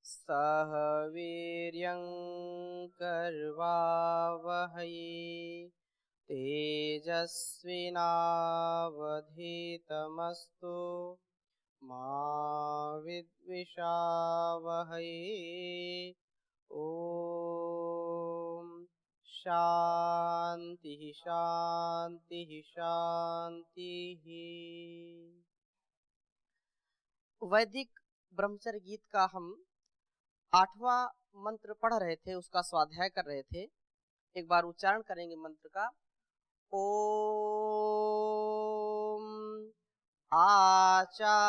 सह वीर्यं कर्वावहै तेजस्विनावधीतमस्तु मा विद्विषावहै। ओम शांति शांति शांति। वैदिक ब्रह्मचर्य गीत का हम 8वां मंत्र पढ़ रहे थे, उसका स्वाध्याय कर रहे थे। एक बार उच्चारण करेंगे मंत्र का। ओम आचार्यस्ततक्षा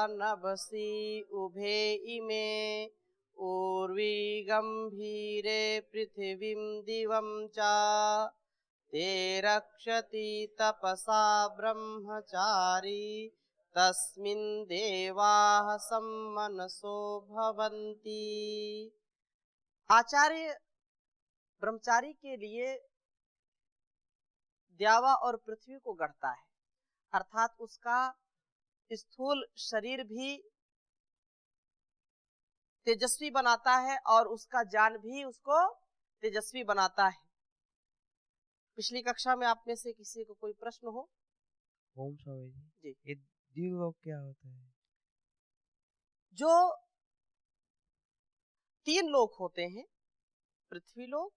नभसि उभे इमे उर्वी गंभीरे पृथिवीं दिवं च ते रक्षति तपसा ब्रह्मचारी तस्मिन् देवाः सम्मनसो भवन्ति। आचार्य ब्रह्मचारी के लिए द्यावा और पृथ्वी को गढ़ता है, अर्थात उसका स्थूल शरीर भी तेजस्वी बनाता है और उसका ज्ञान भी उसको तेजस्वी बनाता है। पिछली कक्षा में आप में से किसी को कोई प्रश्न हो? ओम स्वामी जी। ये द्विलोक क्या होता है? जो 3 लोक होते हैं, पृथ्वी लोक,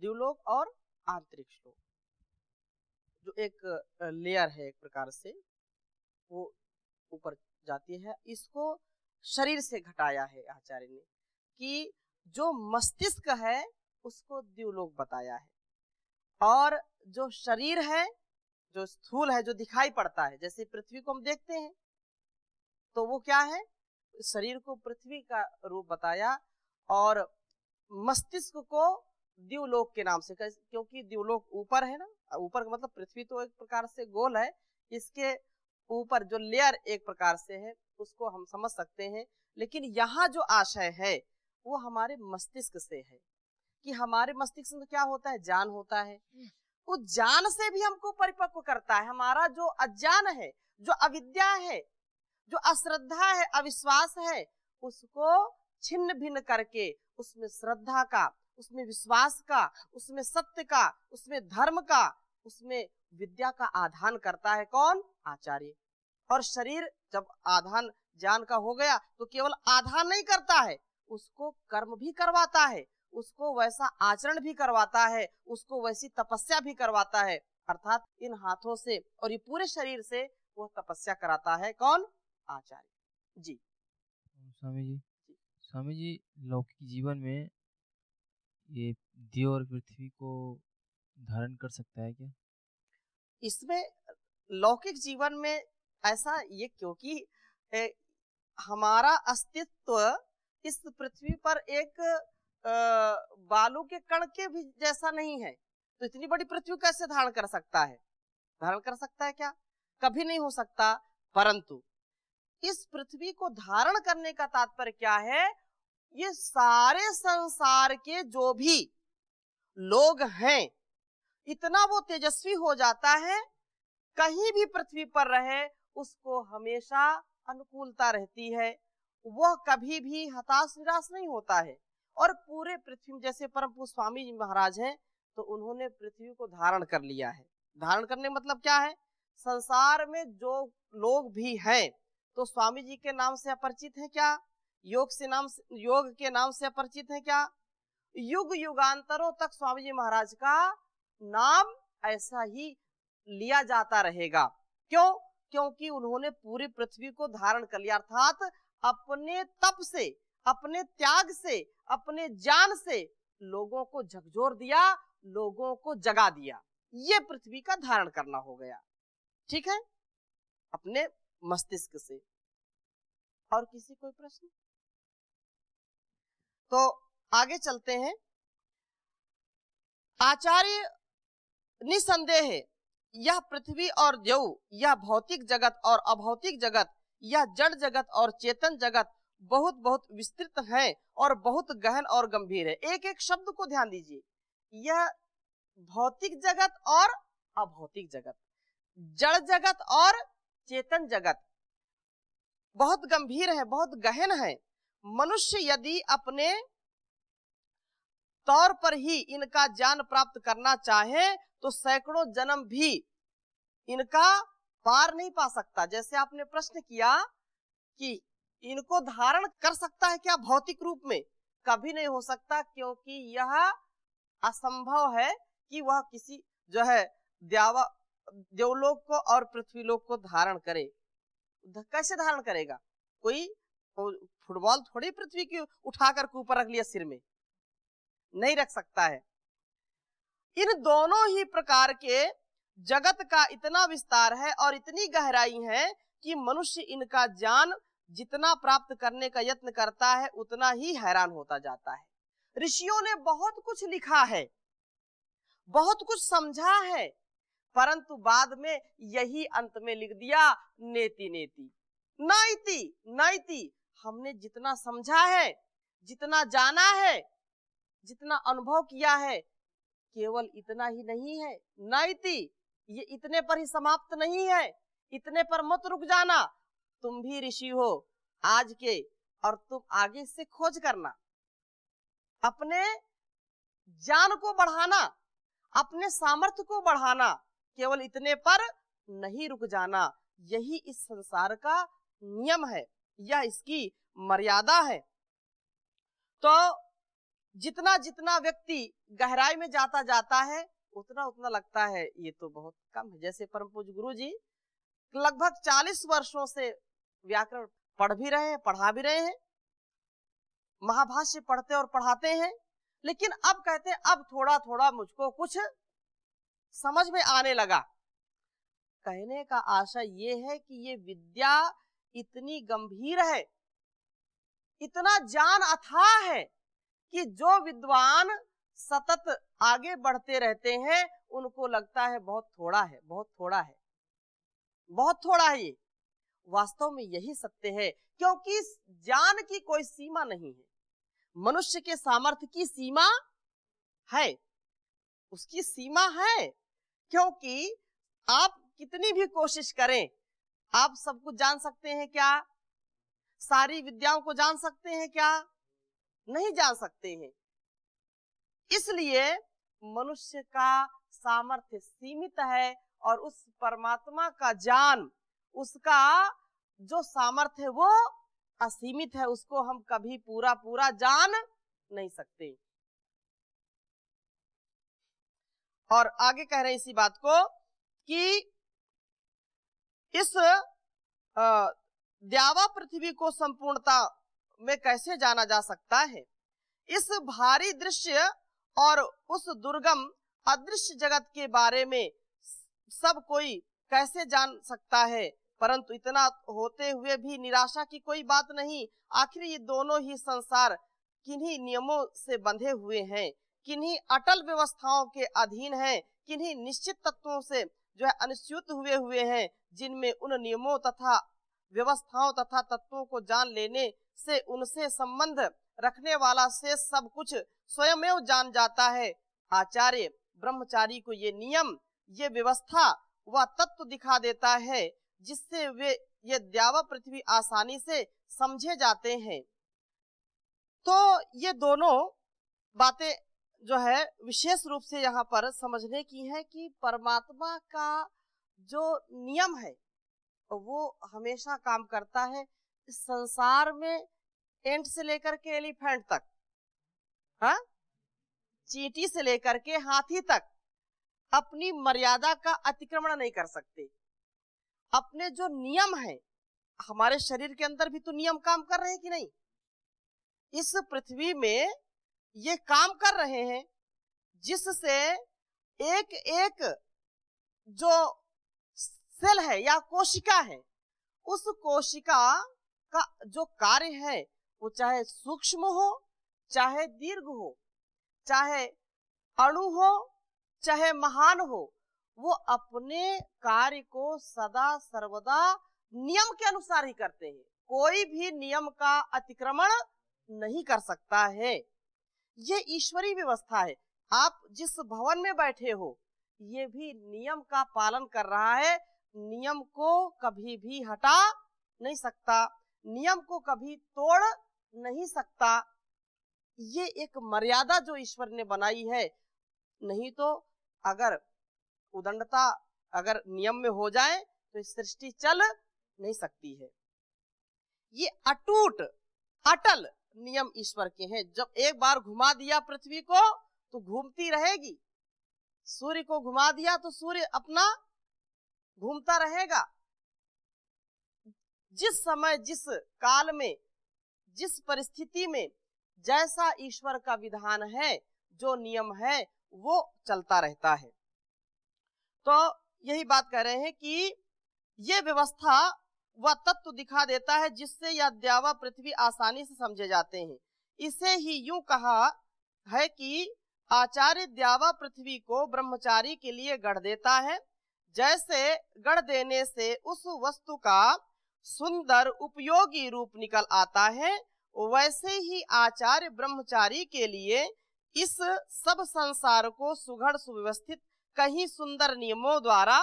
द्युलोक और आंतरिक्ष लोक, जो एक लेयर है एक प्रकार से, वो ऊपर जाती है। इसको शरीर से घटाया है आचार्य ने कि जो मस्तिष्क है उसको द्युलोक बताया है, और जो शरीर है, जो स्थूल है, जो दिखाई पड़ता है, जैसे पृथ्वी को हम देखते हैं तो वो क्या है, शरीर को पृथ्वी का रूप बताया, और मस्तिष्क को द्युलोक के नाम से, क्योंकि द्युलोक ऊपर है ना, ऊपर का मतलब पृथ्वी तो एक प्रकार से गोल है, इसके ऊपर जो लेयर एक प्रकार से है उसको हम समझ सकते हैं। लेकिन यहाँ जो आशय है वो हमारे मस्तिष्क से है कि हमारे मस्तिष्क में क्या होता है, ज्ञान होता है। उस ज्ञान से भी हमको परिपक्व करता है। हमारा जो अज्ञान है, जो अविद्या है, जो अश्रद्धा है, अविश्वास है, उसको छिन्न भिन्न करके उसमें श्रद्धा का, उसमें विश्वास का, उसमें सत्य का, उसमें धर्म का, उसमें विद्या का आधान करता है कौन? आचार्य। और शरीर जब आधान ज्ञान का हो गया तो केवल आधान नहीं करता है, उसको कर्म भी करवाता है, उसको वैसा आचरण भी करवाता है, उसको वैसी तपस्या भी करवाता है। अर्थात इन हाथों से और ये पूरे शरीर से वो तपस्या कराता है कौन? आचार्य जी। स्वामी जी, स्वामी जी, लौकिक जीवन में ये देव और पृथ्वी को धारण कर सकता है क्या? इसमें लौकिक जीवन में ऐसा ये, क्योंकि हमारा अस्तित्व इस पृथ्वी पर एक बालू के कण के भी जैसा नहीं है, तो इतनी बड़ी पृथ्वी कैसे धारण कर सकता है? धारण कर सकता है क्या? कभी नहीं हो सकता। परंतु इस पृथ्वी को धारण करने का तात्पर्य क्या है? ये सारे संसार के जो भी लोग हैं, इतना वो तेजस्वी हो जाता है, कहीं भी पृथ्वी पर रहे उसको हमेशा अनुकूलता रहती है, वह कभी भी हताश निराश नहीं होता है। और पूरे पृथ्वी, जैसे परम पूज्य स्वामी जी महाराज हैं, तो उन्होंने पृथ्वी को धारण कर लिया है। धारण करने मतलब क्या है? संसार में जो लोग भी हैं तो स्वामी जी के नाम से अपरिचित है क्या? योग के नाम से अपरिचित है क्या? युग युगांतरों तक स्वामी जी महाराज का नाम ऐसा ही लिया जाता रहेगा। क्यों? क्योंकि उन्होंने पूरी पृथ्वी को धारण कर लिया, अर्थात अपने तप से, अपने त्याग से, अपने ज्ञान से लोगों को झकझोर दिया, लोगों को जगा दिया। ये पृथ्वी का धारण करना हो गया। ठीक है, अपने मस्तिष्क से। और किसी कोई प्रश्न? तो आगे चलते हैं। आचार्य निसंदेह है यह पृथ्वी और देव, यह भौतिक जगत और अभौतिक जगत, यह जड़ जगत और चेतन जगत बहुत बहुत विस्तृत है और बहुत गहन और गंभीर है। एक एक शब्द को ध्यान दीजिए। यह भौतिक जगत और अभौतिक जगत, जड़ जगत और चेतन जगत, बहुत गंभीर है, बहुत गहन है। मनुष्य यदि अपने तौर पर ही इनका ज्ञान प्राप्त करना चाहे तो सैकड़ों जन्म भी इनका पार नहीं पा सकता। जैसे आपने प्रश्न किया कि इनको धारण कर सकता है क्या भौतिक रूप में? कभी नहीं हो सकता, क्योंकि यह असंभव है कि वह किसी जो है देवलोक को और पृथ्वीलोक को धारण करे। कैसे धारण करेगा? कोई फुटबॉल थोड़ी पृथ्वी की उठाकर के ऊपर रख लिया सिर में, नहीं रख सकता है। इन दोनों ही प्रकार के जगत का इतना विस्तार है और इतनी गहराई है कि मनुष्य इनका ज्ञान जितना प्राप्त करने का यत्न करता है उतना ही हैरान होता जाता है। ऋषियों ने बहुत कुछ लिखा है, बहुत कुछ समझा है, परंतु बाद में यही अंत में लिख दिया, नेति नेति नाइति नाइति। हमने जितना समझा है, जितना जाना है, जितना अनुभव किया है, केवल इतना ही नहीं है। नाइति, ये इतने पर ही समाप्त नहीं है, इतने पर मत रुक जाना। तुम भी ऋषि हो आज के, और तुम आगे से खोज करना, अपने ज्ञान को बढ़ाना, अपने सामर्थ्य को बढ़ाना, केवल इतने पर नहीं रुक जाना। यही इस संसार का नियम है, यह इसकी मर्यादा है। तो जितना जितना व्यक्ति गहराई में जाता जाता है उतना उतना लगता है ये तो बहुत कम है। जैसे परम पूज्य गुरु जी लगभग 40 वर्षों से व्याकरण पढ़ भी रहे हैं, पढ़ा भी रहे हैं, महाभाष्य पढ़ते और पढ़ाते हैं, लेकिन अब कहते हैं अब थोड़ा थोड़ा मुझको कुछ समझ में आने लगा। कहने का आशय ये है कि ये विद्या इतनी गंभीर है, इतना ज्ञान अथाह है कि जो विद्वान सतत आगे बढ़ते रहते हैं उनको लगता है बहुत थोड़ा है, बहुत थोड़ा है, बहुत थोड़ा है। ये वास्तव में यही सत्य है, क्योंकि ज्ञान की कोई सीमा नहीं है। मनुष्य के सामर्थ्य की सीमा है, उसकी सीमा है, क्योंकि आप कितनी भी कोशिश करें आप सब कुछ जान सकते हैं क्या? सारी विद्याओं को जान सकते हैं क्या? नहीं जान सकते हैं। इसलिए मनुष्य का सामर्थ्य सीमित है और उस परमात्मा का ज्ञान, उसका जो सामर्थ्य है वो असीमित है, उसको हम कभी पूरा पूरा जान नहीं सकते। और आगे कह रहे हैं इसी बात को कि इस द्यावा पृथ्वी को संपूर्णता में कैसे जाना जा सकता है। इस भारी दृश्य और उस दुर्गम अदृश्य जगत के बारे में सब कोई कैसे जान सकता है, परंतु इतना होते हुए भी निराशा की कोई बात नहीं। आखिर ये दोनों ही संसार किन्हीं नियमों से बंधे हुए हैं, किन्हीं अटल व्यवस्थाओं के अधीन हैं, किन्हीं निश्चित तत्वों से जो है अनुच्युत हुए हैं, जिनमें उन नियमों तथा व्यवस्थाओं तथा तत्वों को जान लेने से उनसे संबंध रखने वाला से सब कुछ स्वयमेव जान जाता है। आचार्य ब्रह्मचारी को ये नियम, ये व्यवस्था व तत्व दिखा देता है, जिससे वे ये द्यावा पृथ्वी आसानी से समझे जाते हैं। तो ये दोनों बातें जो है विशेष रूप से यहाँ पर समझने की है कि परमात्मा का जो नियम है वो हमेशा काम करता है। इस संसार में एंट से लेकर के एलिफेंट तक, हाँ, चींटी से लेकर के हाथी तक अपनी मर्यादा का अतिक्रमण नहीं कर सकते। अपने जो नियम है, हमारे शरीर के अंदर भी तो नियम काम कर रहे हैं कि नहीं? इस पृथ्वी में ये काम कर रहे हैं, जिससे एक एक जो सेल है या कोशिका है, उस कोशिका का जो कार्य है वो चाहे सूक्ष्म हो, चाहे दीर्घ हो, चाहे अणु हो, चाहे महान हो, वो अपने कार्य को सदा सर्वदा नियम के अनुसार ही करते हैं। कोई भी नियम का अतिक्रमण नहीं कर सकता है। ये ईश्वरीय व्यवस्था है। आप जिस भवन में बैठे हो ये भी नियम का पालन कर रहा है, नियम को कभी भी हटा नहीं सकता। नियम को कभी तोड़ नहीं सकता। ये एक मर्यादा जो ईश्वर ने बनाई है, नहीं तो अगर उदंडता अगर नियम में हो जाए तो सृष्टि चल नहीं सकती है। ये अटूट अटल नियम ईश्वर के हैं। जब एक बार घुमा दिया पृथ्वी को तो घूमती रहेगी, सूर्य को घुमा दिया तो सूर्य अपना घूमता रहेगा। जिस समय, जिस काल में, जिस परिस्थिति में जैसा ईश्वर का विधान है, जो नियम है, वो चलता रहता है। तो यही बात कह रहे हैं कि ये व्यवस्था वह तत्व दिखा देता है जिससे यह द्यावा पृथ्वी आसानी से समझे जाते हैं। इसे ही यूं कहा है कि आचार्य द्यावा पृथ्वी को ब्रह्मचारी के लिए गढ़ देता है। जैसे गढ़ देने से उस वस्तु का सुंदर उपयोगी रूप निकल आता है, वैसे ही आचार्य ब्रह्मचारी के लिए इस सब संसार को सुघड़ सुव्यवस्थित कहीं सुंदर नियमों द्वारा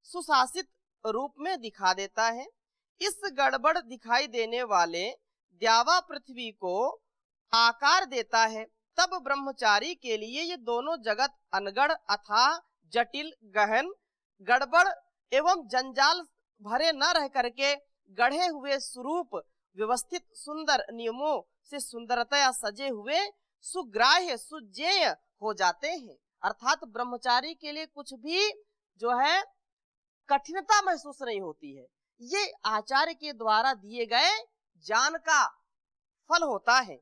सुशासित रूप में दिखा देता है। इस गड़बड़ दिखाई देने वाले द्यावा पृथ्वी को आकार देता है। तब ब्रह्मचारी के लिए ये दोनों जगत अनगढ़, अथाह, जटिल, गहन, गड़बड़ एवं जंजाल भरे न रह करके गढ़े हुए स्वरूप व्यवस्थित सुंदर नियमों से सुंदरतया सजे हुए सुग्राह्य सुज्ञेय हो जाते हैं। अर्थात ब्रह्मचारी के लिए कुछ भी जो है कठिनता महसूस नहीं होती है। ये आचार्य के द्वारा दिए गए ज्ञान का फल होता है।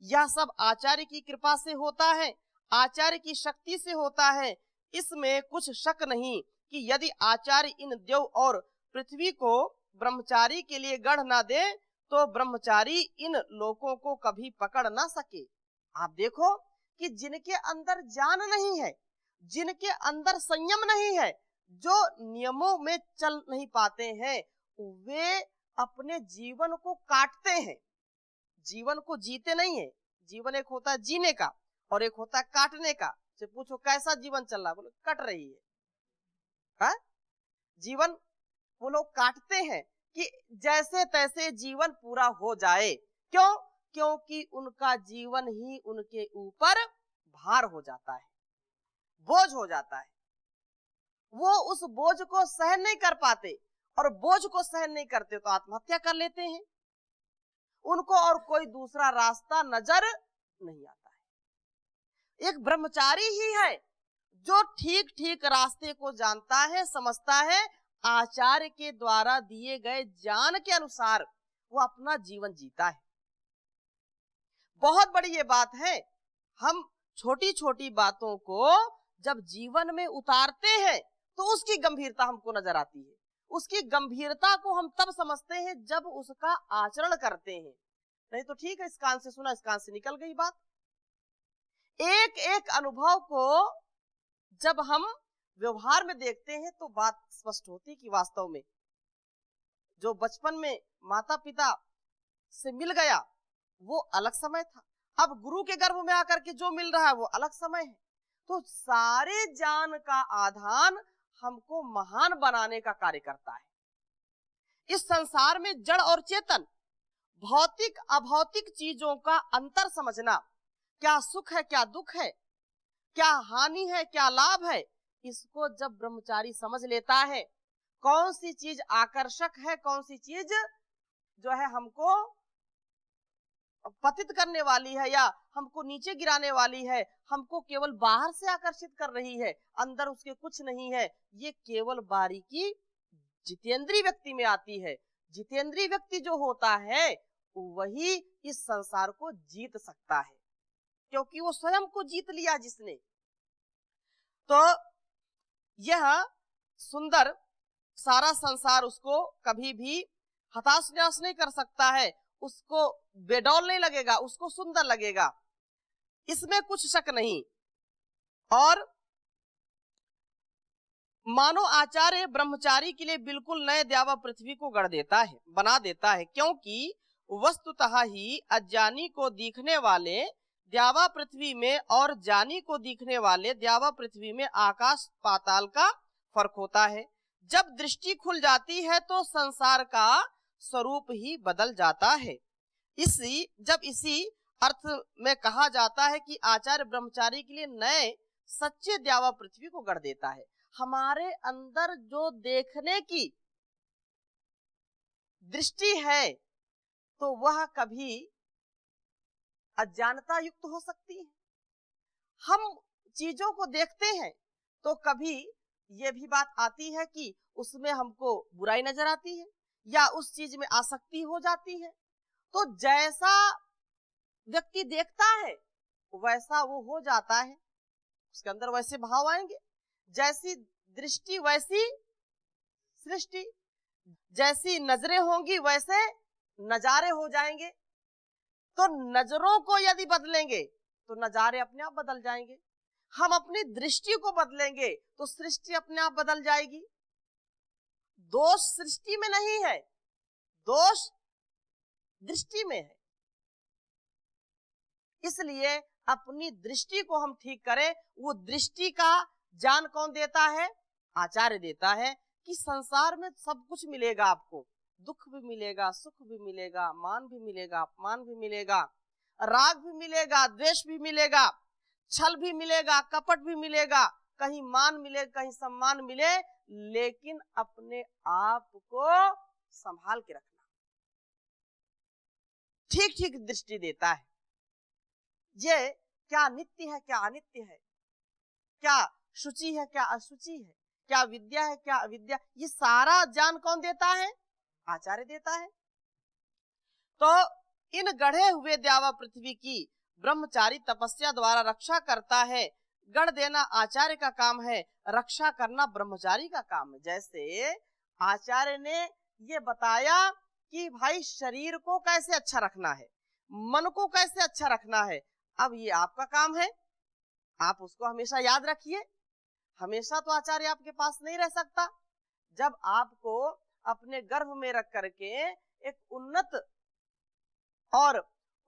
यह सब आचार्य की कृपा से होता है, आचार्य की शक्ति से होता है। इसमें कुछ शक नहीं कि यदि आचार्य इन देव और पृथ्वी को ब्रह्मचारी के लिए गढ़ ना दे तो ब्रह्मचारी इन लोगों को कभी पकड़ ना सके। आप देखो कि जिनके अंदर ज्ञान नहीं है, जिनके अंदर संयम नहीं है, जो नियमों में चल नहीं पाते हैं, वे अपने जीवन को काटते हैं, जीवन को जीते नहीं है। जीवन एक होता है जीने का और एक होता है काटने का। से पूछो कैसा जीवन चल रहा है, बोले कट रही है, हा? जीवन वो लोग काटते हैं कि जैसे तैसे जीवन पूरा हो जाए। क्यों? क्योंकि उनका जीवन ही उनके ऊपर भार हो जाता है, बोझ हो जाता है। वो उस बोझ को सहन नहीं कर पाते, और बोझ को सहन नहीं करते तो आत्महत्या कर लेते हैं। उनको और कोई दूसरा रास्ता नजर नहीं आता है। एक ब्रह्मचारी ही है जो ठीक ठीक रास्ते को जानता है, समझता है, आचार्य के द्वारा दिए गए ज्ञान के अनुसार वो अपना जीवन जीता है। बहुत बड़ी ये बात है। हम छोटी छोटी बातों को जब जीवन में उतारते हैं तो उसकी गंभीरता हमको नजर आती है। उसकी गंभीरता को हम तब समझते हैं जब उसका आचरण करते हैं। नहीं तो ठीक है, इस कान से सुना, इस कान से निकल गई बात। एक एक अनुभव को जब हम व्यवहार में देखते हैं तो बात स्पष्ट होती कि वास्तव में जो बचपन में माता पिता से मिल गया वो अलग समय था, अब गुरु के गर्भ में आकर के जो मिल रहा है वो अलग समय है। तो सारे ज्ञान का आधान हमको महान बनाने का कार्य करता है। इस संसार में जड़ और चेतन, भौतिक अभौतिक चीजों का अंतर समझना, क्या सुख है क्या दुख है, क्या हानि है क्या लाभ है, इसको जब ब्रह्मचारी समझ लेता है, कौन सी चीज आकर्षक है, कौन सी चीज जो है हमको पतित करने वाली है या हमको नीचे गिराने वाली है, हमको केवल बाहर से आकर्षित कर रही है, अंदर उसके कुछ नहीं है, ये केवल बारीकी जितेंद्रीय व्यक्ति में आती है। जितेंद्रीय व्यक्ति जो होता है वही इस संसार को जीत सकता है, क्योंकि वो स्वयं को जीत लिया जिसने। तो यह सुंदर सारा संसार उसको कभी भी हताश निराश नहीं कर सकता है, उसको बेडौल नहीं लगेगा, उसको सुंदर लगेगा, इसमें कुछ शक नहीं। और मानो आचार्य ब्रह्मचारी के लिए बिल्कुल नए द्यावा पृथ्वी को गढ़ देता है, बना देता है, क्योंकि वस्तुतः ही अज्ञानी को दिखने वाले द्यावा पृथ्वी में और ज्ञानी को दिखने वाले द्यावा पृथ्वी में आकाश पाताल का फर्क होता है। जब दृष्टि खुल जाती है तो संसार का स्वरूप ही बदल जाता है। इसी अर्थ में कहा जाता है कि आचार्य ब्रह्मचारी के लिए नए सच्चे द्यावा पृथ्वी को गढ़ देता है। हमारे अंदर जो देखने की दृष्टि है तो वह कभी अज्ञानता युक्त हो सकती है। हम चीजों को देखते हैं तो कभी ये भी बात आती है कि उसमें हमको बुराई नजर आती है या उस चीज में आसक्ति हो जाती है। तो जैसा व्यक्ति देखता है वैसा वो हो जाता है, उसके अंदर वैसे भाव आएंगे। जैसी दृष्टि वैसी सृष्टि, जैसी नजरें होंगी वैसे नजारे हो जाएंगे। तो नजरों को यदि बदलेंगे तो नजारे अपने आप बदल जाएंगे। हम अपनी दृष्टि को बदलेंगे तो सृष्टि अपने आप बदल जाएगी। दोष सृष्टि में नहीं है, दोष दृष्टि में है। इसलिए अपनी दृष्टि को हम ठीक करें। वो दृष्टि का ज्ञान कौन देता है? आचार्य देता है कि संसार में सब कुछ मिलेगा आपको, दुख भी मिलेगा, सुख भी मिलेगा, मान भी मिलेगा, अपमान भी मिलेगा, राग भी मिलेगा, द्वेष भी मिलेगा, छल भी मिलेगा, कपट भी मिलेगा, कहीं मान मिले कहीं सम्मान मिले, लेकिन अपने आप को संभाल के रखना, ठीक ठीक दृष्टि देता है। ये क्या नित्य है, क्या अनित्य है, क्या शुचि है, क्या अशुचि है, क्या विद्या है, क्या अविद्या, ये सारा ज्ञान कौन देता है? आचार्य देता है। तो इन गढ़े हुए द्यावा पृथ्वी की ब्रह्मचारी तपस्या द्वारा रक्षा करता है। गढ़ देना आचार्य का काम है, रक्षा करना ब्रह्मचारी का काम है। जैसे आचार्य ने ये बताया कि भाई शरीर को कैसे अच्छा रखना है, मन को कैसे अच्छा रखना है, अब ये आपका काम है, आप उसको हमेशा याद रखिए। हमेशा तो आचार्य आपके पास नहीं रह सकता। जब आपको अपने गर्भ में रख करके एक उन्नत और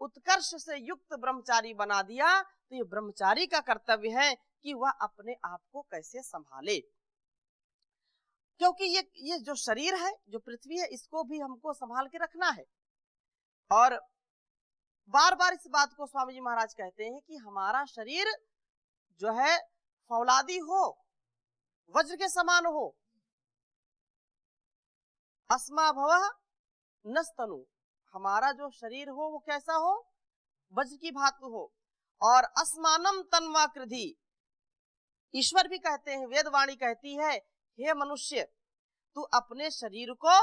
उत्कर्ष से युक्त ब्रह्मचारी बना दिया तो ये ब्रह्मचारी का कर्तव्य है कि वह अपने आप को कैसे संभाले। क्योंकि ये जो शरीर है, जो पृथ्वी है, इसको भी हमको संभाल के रखना है। और बार बार इस बात को स्वामी जी महाराज कहते हैं कि हमारा शरीर जो है फौलादी हो, वज्र के समान हो, अस्मा भवः नस्तनु, हमारा जो शरीर हो वो कैसा हो? वज्र की भांति हो। और अस्मानम तन्वा कृधि, ईश्वर भी कहते हैं, वेदवाणी कहती है, हे मनुष्य तू अपने शरीर को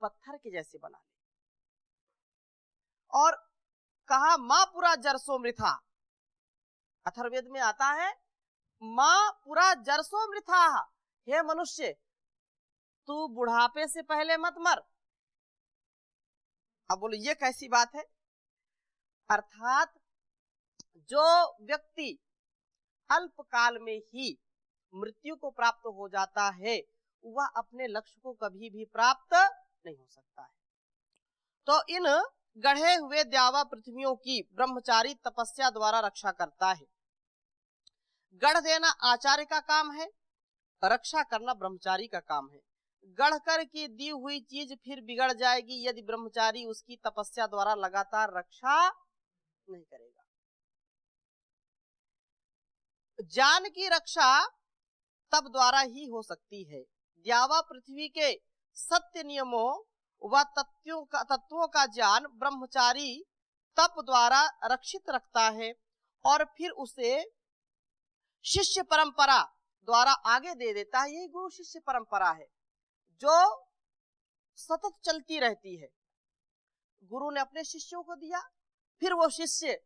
पत्थर के जैसे बना ले। और कहा मां पुरा जरसो मृथा, अथर्ववेद में आता है मां पुरा जरसो मृथा, हे मनुष्य तू बुढ़ापे से पहले मत मर। अब बोलो ये कैसी बात है? अर्थात जो व्यक्ति अल्प काल में ही मृत्यु को प्राप्त हो जाता है वह अपने लक्ष्य को कभी भी प्राप्त नहीं हो सकता है। तो इन गढ़े हुए द्यावा पृथ्वियों की ब्रह्मचारी तपस्या द्वारा रक्षा करता है। गढ़ देना आचार्य का काम है, रक्षा करना ब्रह्मचारी का काम है। गढ़ कर की दी हुई चीज फिर बिगड़ जाएगी यदि ब्रह्मचारी उसकी तपस्या द्वारा लगातार रक्षा नहीं करेगा। ज्ञान की रक्षा तब द्वारा ही हो सकती है। द्यावा पृथ्वी के सत्य नियमों व तत्वों का ज्ञान ब्रह्मचारी तप द्वारा रक्षित रखता है और फिर उसे शिष्य परंपरा द्वारा आगे दे देता है। यही गुरु शिष्य परंपरा है जो सतत चलती रहती है। गुरु ने अपने शिष्यों को दिया, फिर वो शिष्य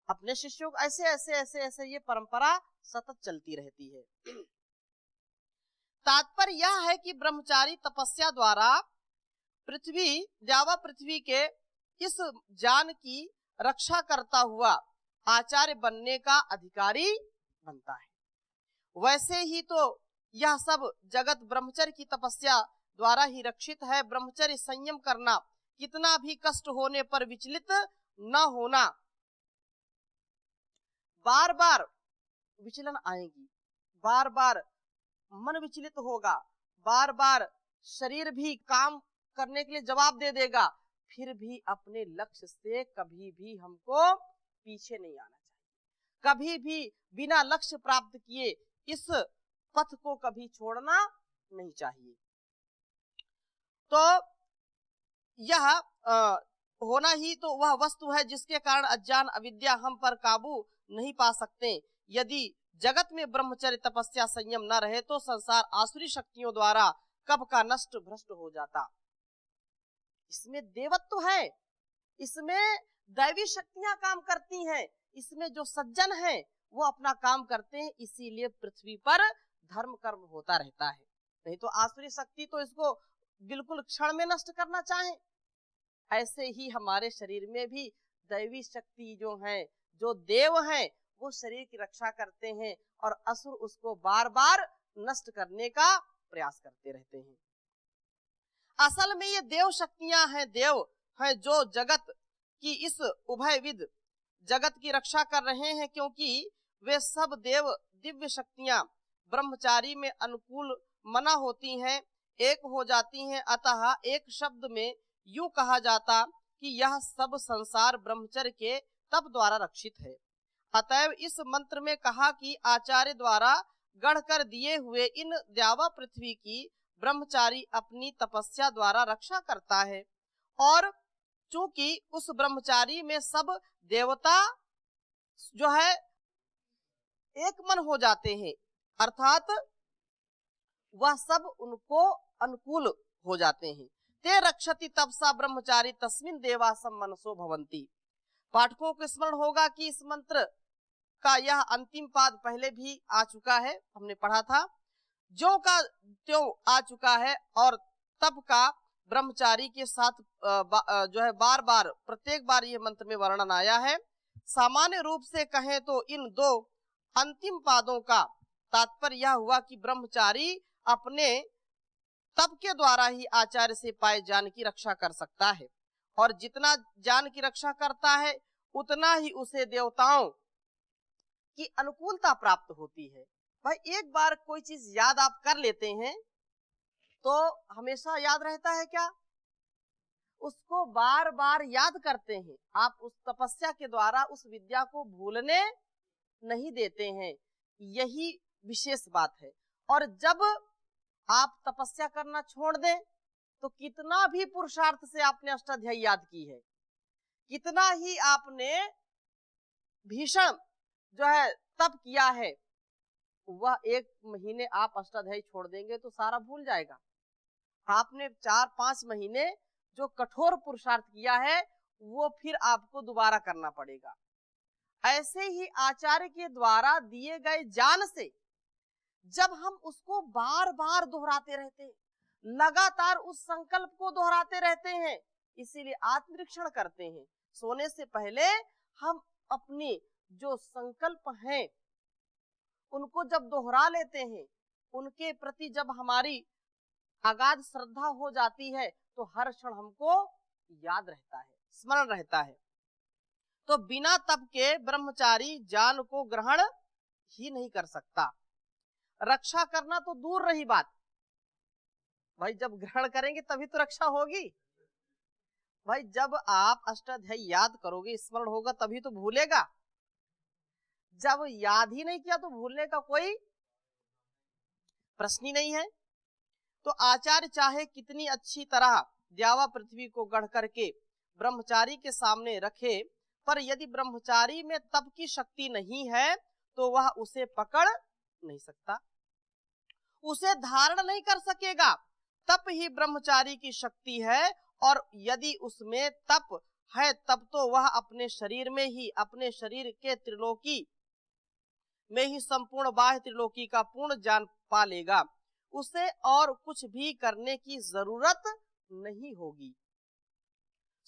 अपने शिष्यों को, ऐसे ऐसे ऐसे ऐसे ये परंपरा सतत चलती रहती है। तात्पर्य यह है कि ब्रह्मचारी तपस्या द्वारा द्यावा पृथ्वी के इस ज्ञान की रक्षा करता हुआ आचार्य बनने का अधिकारी बनता है। वैसे ही तो यह सब जगत ब्रह्मचर्य की तपस्या द्वारा ही रक्षित है। ब्रह्मचर्य संयम करना, कितना भी कष्ट होने पर विचलित न होना। बार बार विचलन आएगी, बार बार मन विचलित होगा, बार बार शरीर भी काम करने के लिए जवाब दे देगा, फिर भी अपने लक्ष्य से कभी भी हमको पीछे नहीं आना चाहिए। कभी भी बिना लक्ष्य प्राप्त किए इस पथ को कभी छोड़ना नहीं चाहिए। तो यह होना ही तो वह वस्तु है जिसके कारण अज्ञान अविद्या हम पर काबू नहीं पा सकते। यदि जगत में ब्रह्मचर्य तपस्या संयम न रहे तो संसार आसुरी शक्तियों द्वारा कब का नष्ट भ्रष्ट हो जाता। इसमें देवत्व है, इसमें दैवी शक्तियां काम करती हैं, इसमें जो सज्जन हैं वो अपना काम करते हैं, इसीलिए पृथ्वी पर धर्म कर्म होता रहता है। नहीं तो आसुरी शक्ति तो इसको बिल्कुल क्षण में नष्ट करना चाहे। ऐसे ही हमारे शरीर में भी दैवी शक्ति जो है, जो देव हैं, वो शरीर की रक्षा करते हैं और असुर उसको बार बार नष्ट करने का प्रयास करते रहते हैं। असल में ये देव शक्तियां हैं, देव हैं जो जगत की इस उभयविध जगत की रक्षा कर रहे हैं, क्योंकि वे सब देव दिव्य शक्तियां ब्रह्मचारी में अनुकूल मना होती हैं, एक हो जाती हैं। अतः एक शब्द में यूं कहा जाता कि यह सब संसार ब्रह्मचर्य के तप द्वारा रक्षित है। अतएव इस मंत्र में कहा कि आचार्य द्वारा गढ़ कर दिए हुए इन द्यावा पृथ्वी की ब्रह्मचारी अपनी तपस्या द्वारा रक्षा करता है, और चूंकि उस ब्रह्मचारी में सब देवता जो है एक मन हो जाते हैं, अर्थात वह सब उनको अनुकूल हो जाते हैं। ते रक्षति तपसा ब्रह्मचारी तस्मिन देवा सम्मनसो भवंती। पाठकों को स्मरण होगा कि इस मंत्र का यह अंतिम पाद पहले भी आ चुका है, हमने पढ़ा था, ज्यों का त्यों आ चुका है, और तप का ब्रह्मचारी के साथ जो है बार बार प्रत्येक बार ये मंत्र में वर्णन आया है। सामान्य रूप से कहें तो इन दो अंतिम पादों का तात्पर्य यह हुआ कि ब्रह्मचारी अपने तप के द्वारा ही आचार्य से पाए ज्ञान की रक्षा कर सकता है, और जितना ज्ञान की रक्षा करता है उतना ही उसे देवताओं की अनुकूलता प्राप्त होती है। भाई एक बार कोई चीज याद आप कर लेते हैं तो हमेशा याद रहता है क्या? उसको बार बार याद करते हैं। आप उस तपस्या के द्वारा उस विद्या को भूलने नहीं देते हैं, यही विशेष बात है। और जब आप तपस्या करना छोड़ दें तो कितना भी पुरुषार्थ से आपने अष्टाध्यायी याद की है, कितना ही आपने भीषण जो है तप किया है, वह 1 महीने आप अष्टाध्यायी छोड़ देंगे तो सारा भूल जाएगा। आपने 4-5 महीने जो कठोर पुरुषार्थ किया है वो फिर आपको दोबारा करना पड़ेगा। ऐसे ही आचार्य के द्वारा दिए गए ज्ञान से जब हम उसको बार बार दोहराते रहते हैं, लगातार उस संकल्प को दोहराते रहते हैं, इसीलिए आत्मनिरीक्षण करते हैं। सोने से पहले हम अपने जो संकल्प हैं उनको जब दोहरा लेते हैं, उनके प्रति जब हमारी अगाध श्रद्धा हो जाती है तो हर क्षण हमको याद रहता है, स्मरण रहता है। तो बिना तप के ब्रह्मचारी ज्ञान को ग्रहण ही नहीं कर सकता। रक्षा करना तो दूर रही बात, भाई जब ग्रहण करेंगे तभी तो रक्षा होगी। भाई जब आप अष्टाध्यायी याद करोगे, स्मरण होगा, तभी तो भूलेगा। जब याद ही नहीं किया तो भूलने का कोई प्रश्न ही नहीं है। तो आचार्य चाहे कितनी अच्छी तरह द्यावा पृथ्वी को गढ़ करके ब्रह्मचारी के सामने रखे, पर यदि ब्रह्मचारी में तप की शक्ति नहीं है तो वह उसे पकड़ नहीं सकता, उसे धारण नहीं कर सकेगा। तप ही ब्रह्मचारी की शक्ति है, और यदि उसमें तप है तब तो वह अपने शरीर में ही, अपने शरीर के त्रिलोकी में ही संपूर्ण बाह्य त्रिलोकी का पूर्ण ज्ञान पा लेगा। उसे और कुछ भी करने की जरूरत नहीं होगी।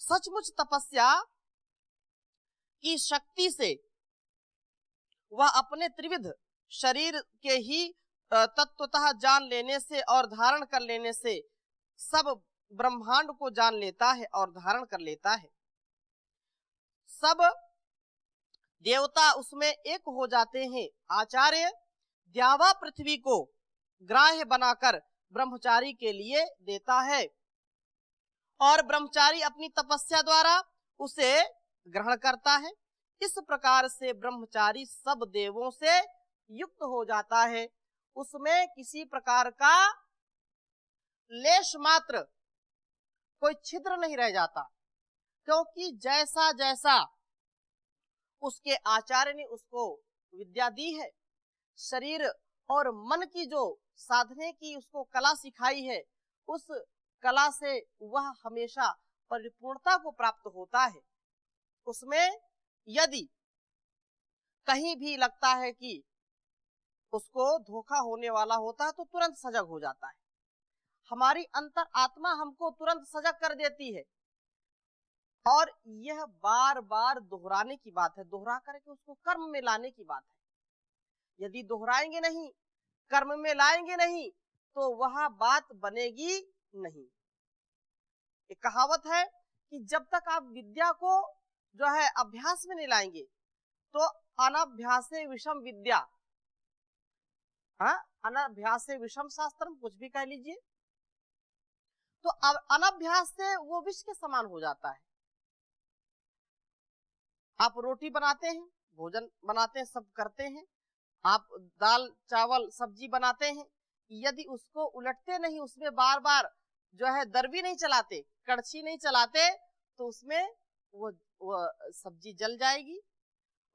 सचमुच तपस्या की शक्ति से वह अपने त्रिविध शरीर के ही तत्वतः जान लेने से और धारण कर लेने से सब ब्रह्मांड को जान लेता है और धारण कर लेता है। सब देवता उसमें एक हो जाते हैं। आचार्य द्यावा पृथ्वी को ग्राह्य बनाकर ब्रह्मचारी के लिए देता है। और ब्रह्मचारी अपनी तपस्या द्वारा उसे ग्रहण करता है। इस प्रकार से ब्रह्मचारी सब देवों से युक्त हो जाता है, उसमें किसी प्रकार का लेश मात्र कोई छिद्र नहीं रह जाता, क्योंकि जैसा जैसा उसके आचार्य ने उसको विद्या दी है, शरीर और मन की जो साधने की उसको कला सिखाई है, उस कला से वह हमेशा परिपूर्णता को प्राप्त होता है। उसमें यदि कहीं भी लगता है कि उसको धोखा होने वाला होता है तो तुरंत सजग हो जाता है। हमारी अंतर आत्मा हमको तुरंत सजग कर देती है, और यह बार बार दोहराने की बात है, दोहरा करके उसको कर्म में लाने की बात है। यदि दोहराएंगे नहीं, कर्म में लाएंगे नहीं, तो वह बात बनेगी नहीं। एक कहावत है कि जब तक आप विद्या को जो है अभ्यास में नहीं लाएंगे, तो अनभ्यासे विषम विद्या, अनभ्यासे विषम शास्त्रम, कुछ भी कह लीजिए, तो अनभ्यास से वो विष के समान हो जाता है। आप रोटी बनाते हैं, भोजन बनाते हैं, सब करते हैं, आप दाल चावल सब्जी बनाते हैं, यदि उसको उलटते नहीं, उसमें बार बार जो है दरबी नहीं चलाते, कड़छी नहीं चलाते, तो उसमें वो सब्जी जल जाएगी,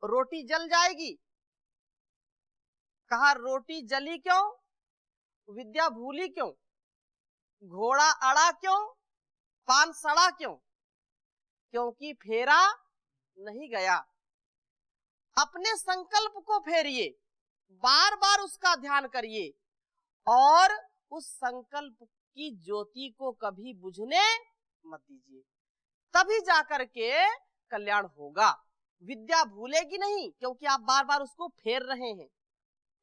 रोटी जल जाएगी। कहा रोटी जली क्यों, विद्या भूली क्यों, घोड़ा अड़ा क्यों, पान सड़ा क्यों, क्योंकि फेरा नहीं गया। अपने संकल्प को फेरिए, बार बार उसका ध्यान करिए, और उस संकल्प की ज्योति को कभी बुझने मत दीजिए, तभी जाकर के कल्याण होगा। विद्या भूलेगी नहीं, क्योंकि आप बार बार उसको फेर रहे हैं,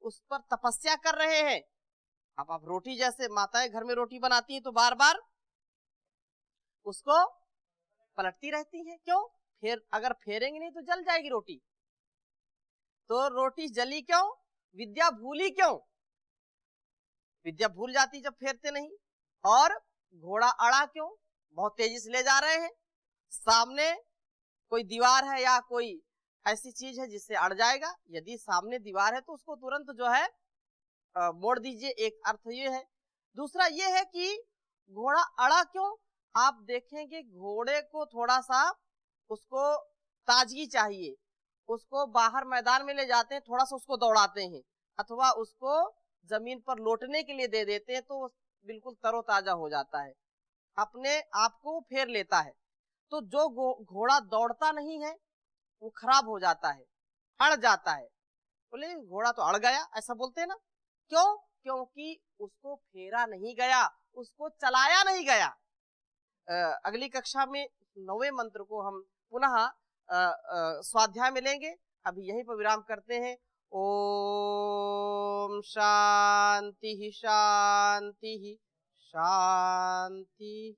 उस पर तपस्या कर रहे हैं। अब आप रोटी, जैसे माताएं घर में रोटी बनाती हैं तो बार बार उसको पलटती रहती हैं, क्यों? अगर फेरेंगे नहीं तो जल जाएगी रोटी। तो रोटी जली क्यों, विद्या भूली क्यों? विद्या भूल जाती जब फेरते नहीं। और घोड़ा अड़ा क्यों, बहुत तेजी से ले जा रहे हैं, सामने कोई दीवार है या कोई ऐसी चीज है जिससे अड़ जाएगा। यदि सामने दीवार है तो उसको तुरंत जो है मोड़ दीजिए, एक अर्थ ये है। दूसरा ये है कि घोड़ा अड़ा क्यों, आप देखेंगे घोड़े को थोड़ा सा उसको ताजगी चाहिए, उसको बाहर मैदान में ले जाते हैं, थोड़ा सा उसको दौड़ाते हैं, अथवा उसको जमीन पर लौटने के लिए दे देते हैं, तो बिल्कुल तरोताजा हो जाता है, अपने आप को फेर लेता है। तो जो घोड़ा दौड़ता नहीं है वो खराब हो जाता है, अड़ जाता है। बोले घोड़ा तो अड़ गया, ऐसा बोलते हैं ना, क्यों? क्योंकि उसको फेरा नहीं गया, उसको चलाया नहीं गया। अगली कक्षा में 9वें मंत्र को हम पुनः स्वाध्याय में लेंगे। अभी यहीं पर विराम करते हैं। ओम शांति शांति शांति।